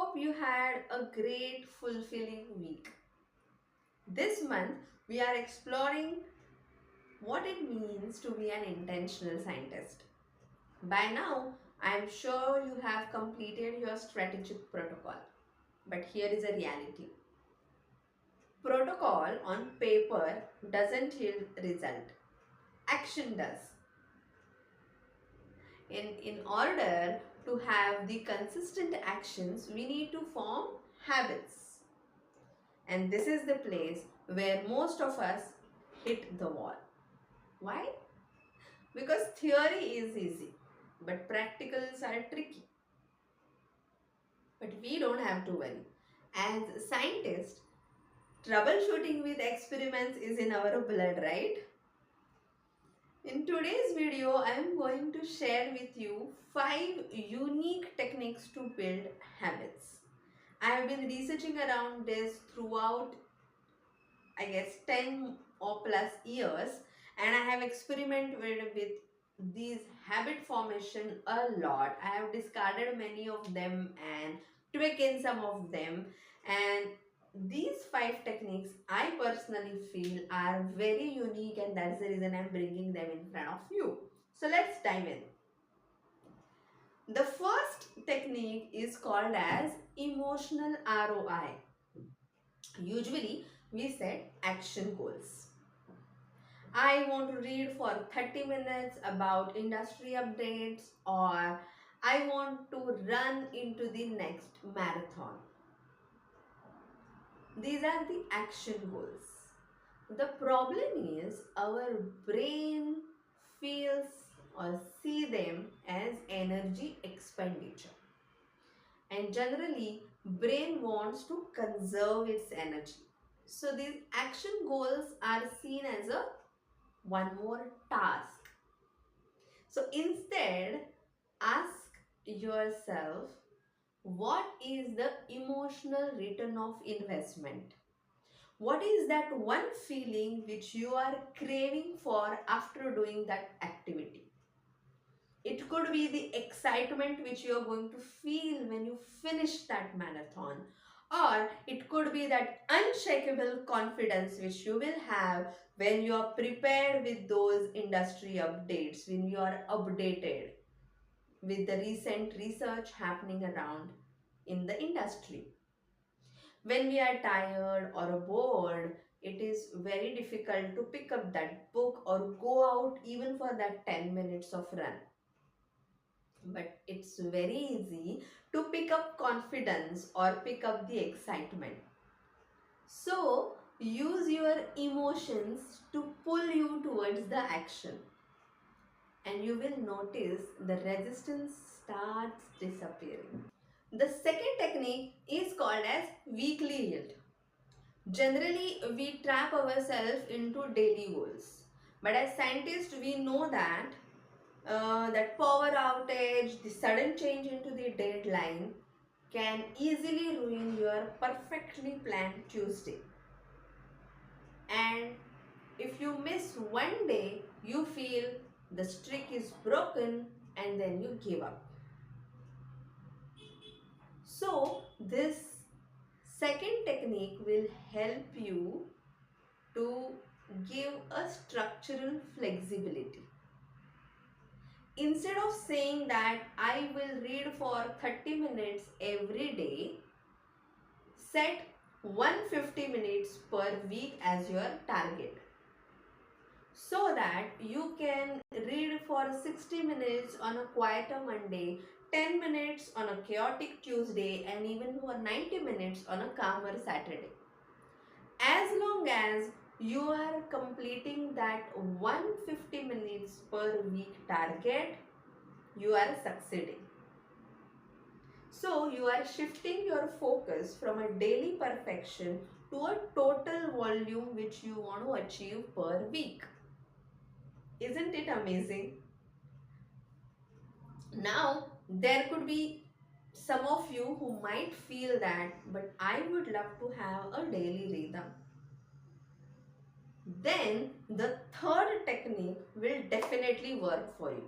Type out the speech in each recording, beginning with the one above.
hope you had a great, fulfilling week. This month, we are exploring what it means to be an intentional scientist. By now, I am sure you have completed your strategic protocol. But here is a reality. Protocol on paper doesn't yield result. Action does. In order to have the consistent actions, we need to form habits. And this is the place where most of us hit the wall. Why? Because theory is easy, but practicals are tricky. But we don't have to worry. As scientists, troubleshooting with experiments is in our blood, right? In today's video, I am going to share with you 5 unique techniques to build habits. I have been researching around this throughout, I guess, 10 or plus years, and I have experimented with these habit formation a lot. I have discarded many of them and tweaked in some of them, and these 5 techniques I personally feel are very unique, and that's the reason I'm bringing them in front of you. So let's dive in. The first technique is called as emotional ROI. Usually we set action goals. I want to read for 30 minutes about industry updates, or I want to run into the next marathon. These are the action goals. The problem is our brain feels or see them as energy expenditure. And generally, brain wants to conserve its energy. So these action goals are seen as a one more task. So instead, ask yourself, what is the emotional return of investment? What is that one feeling which you are craving for after doing that activity? It could be the excitement which you are going to feel when you finish that marathon, or it could be that unshakable confidence which you will have when you are prepared with those industry updates, when you are updated with the recent research happening around in the industry. When we are tired or bored, it is very difficult to pick up that book or go out even for that 10 minutes of run. But it's very easy to pick up confidence or pick up the excitement. So use your emotions to pull you towards the action, and you will notice the resistance starts disappearing. The second technique is called as weekly yield. Generally, we trap ourselves into daily goals. But as scientists, we know that power outage, the sudden change into the deadline can easily ruin your perfectly planned Tuesday. And if you miss one day, you feel the streak is broken and then you give up. So this second technique will help you to give a structural flexibility. Instead of saying that I will read for 30 minutes every day, set 150 minutes per week as your target, so that you can read for 60 minutes on a quieter Monday, 10 minutes on a chaotic Tuesday, and even for 90 minutes on a calmer Saturday. As long as you are completing that 150 minutes per week target, you are succeeding. So you are shifting your focus from a daily perfection to a total volume which you want to achieve per week. Isn't it amazing? Now, there could be some of you who might feel that, but I would love to have a daily rhythm. Then the third technique will definitely work for you.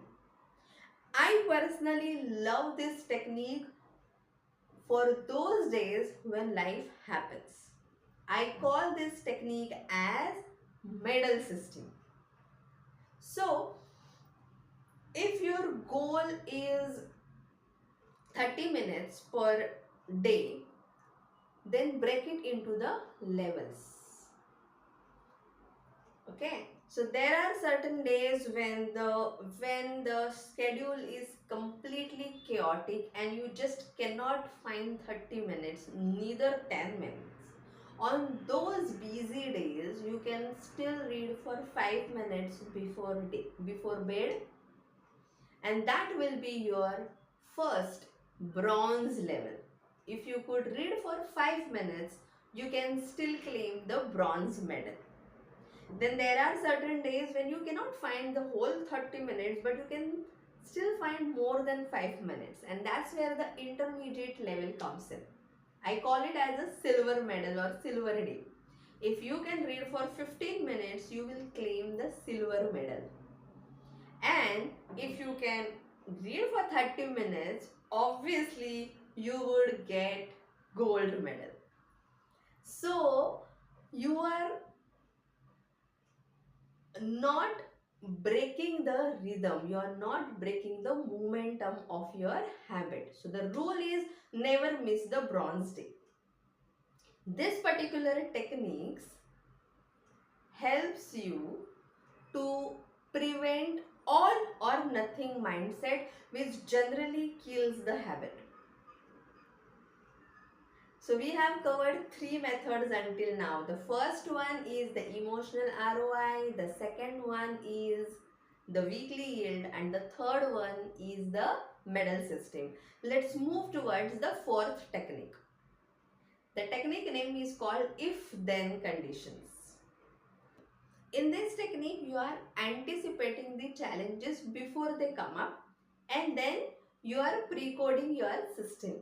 I personally love this technique for those days when life happens. I call this technique as medal system. So, if your goal is 30 minutes per day, then break it into the levels. Okay, so there are certain days when the schedule is completely chaotic and you just cannot find 30 minutes, neither 10 minutes. On those busy days you can still read for 5 minutes before bed, and that will be your first bronze level. If you could read for 5 minutes, you can still claim the bronze medal. Then there are certain days when you cannot find the whole 30 minutes, but you can still find more than 5 minutes, and that's where the intermediate level comes in. I call it as a silver medal or silver day. If you can read for 15 minutes, you will claim the silver medal. And if you can read for 30 minutes, obviously you would get gold medal. So you are not breaking the rhythm, you are not breaking the momentum of your habit. So the rule is never miss the bronze day. This particular techniques helps you to prevent all or nothing mindset, which generally kills the habit. So we have covered 3 methods until now. The first one is the emotional ROI, the second one is the weekly yield, and the third one is the medal system. Let's move towards the fourth technique. The technique name is called if-then conditions. In this technique, you are anticipating the challenges before they come up, and then you are pre-coding your system.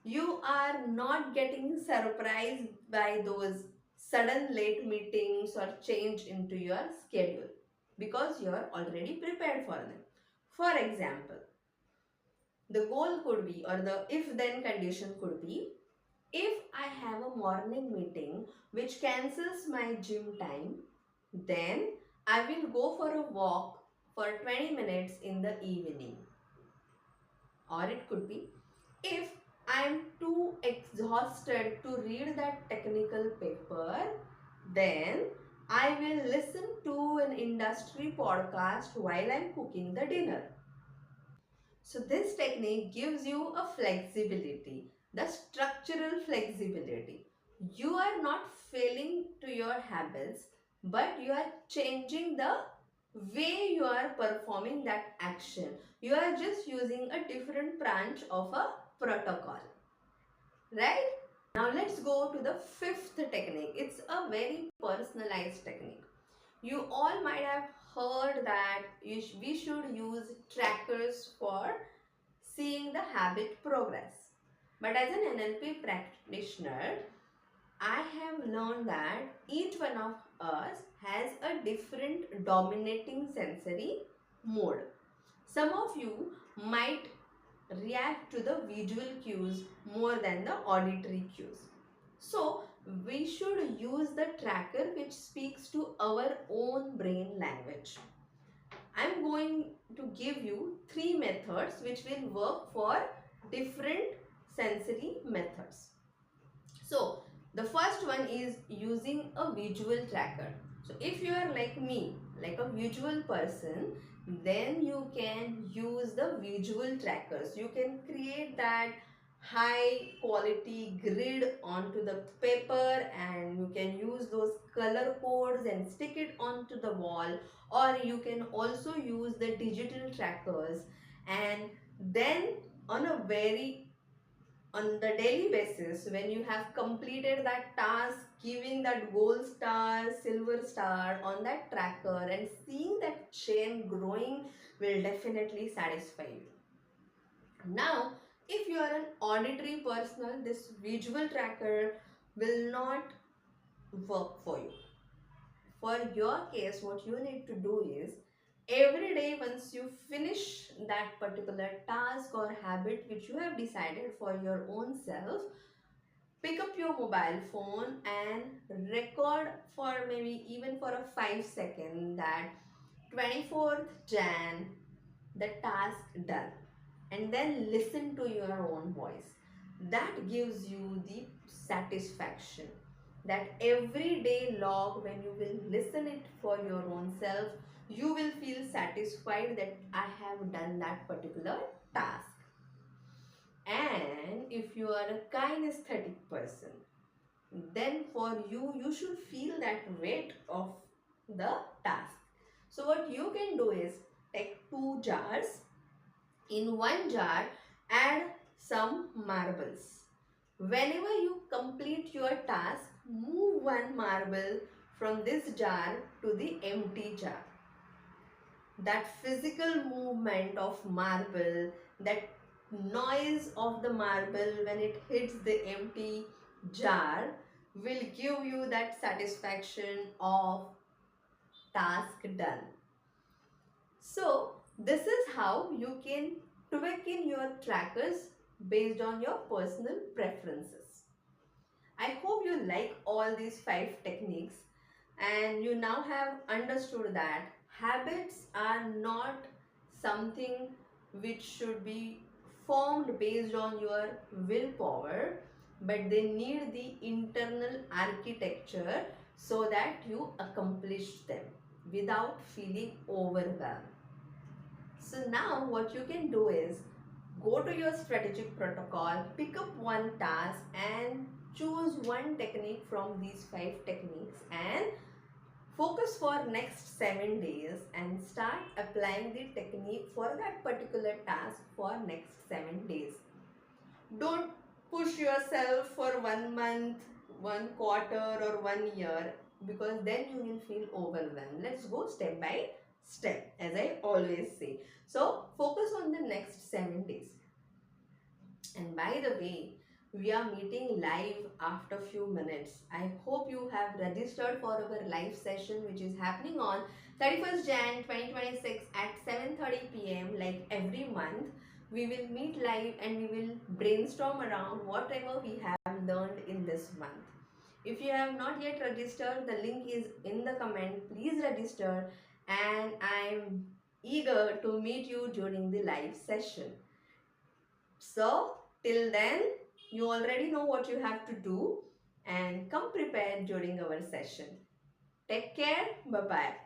You are not getting surprised by those sudden late meetings or change into your schedule because you are already prepared for them. For example, the goal could be, or the if then condition could be, if I have a morning meeting which cancels my gym time, then I will go for a walk for 20 minutes in the evening. Or it could be, if I am too exhausted to read that technical paper, then I will listen to an industry podcast while I am cooking the dinner. So this technique gives you a flexibility, the structural flexibility. You are not failing to your habits, but you are changing the way you are performing that action. You are just using a different branch of a protocol, right? Now let's go to the fifth technique. It's a very personalized technique. You all might have heard that we should use trackers for seeing the habit progress. But as an NLP practitioner, I have learned that each one of us has a different dominating sensory mode. Some of you might react to the visual cues more than the auditory cues. So, we should use the tracker which speaks to our own brain language. I am going to give you 3 methods which will work for different sensory methods. So, the first one is using a visual tracker. So, if you are like me, like a visual person, then you can use the visual trackers. You can create that high quality grid onto the paper, and you can use those color codes and stick it onto the wall, or you can also use the digital trackers, and then on a very on the daily basis, when you have completed that task, giving that gold star, silver star on that tracker and seeing that chain growing will definitely satisfy you. Now, if you are an auditory person, this visual tracker will not work for you. For your case, what you need to do is every day once you finish that particular task or habit habit which you have decided for your own self. Pick up your mobile phone and record for maybe even for a 5 second that 24th Jan, the task done, and then listen to your own voice. That gives you the satisfaction. That everyday log, when you will listen it for your own self, you will feel satisfied that I have done that particular task. And if you are a kinesthetic person, then for you should feel that weight of the task. So what you can do is take two jars. In one jar, add some marbles. Whenever you complete your task, move one marble from this jar to the empty jar. That physical movement of marble, that noise of the marble when it hits the empty jar will give you that satisfaction of task done. So this is how you can tweak in your trackers based on your personal preferences. I hope you like all these 5 techniques and you now have understood that habits are not something which should be formed based on your willpower, but they need the internal architecture so that you accomplish them without feeling overwhelmed. So now what you can do is go to your strategic protocol, pick up one task and choose one technique from these 5 techniques and focus for next 7 days and start applying the technique for that particular task for next 7 days. Don't push yourself for 1 month, 1 quarter or 1 year, because then you will feel overwhelmed. Let's go step by step, as I always say. So focus on the next 7 days. And by the way, we are meeting live after few minutes. I hope you have registered for our live session which is happening on 31st Jan 2026 at 7:30 p.m. like every month. We will meet live and we will brainstorm around whatever we have learned in this month. If you have not yet registered, the link is in the comment. Please register, and I'm eager to meet you during the live session. So, till then, you already know what you have to do and come prepared during our session. Take care. Bye-bye.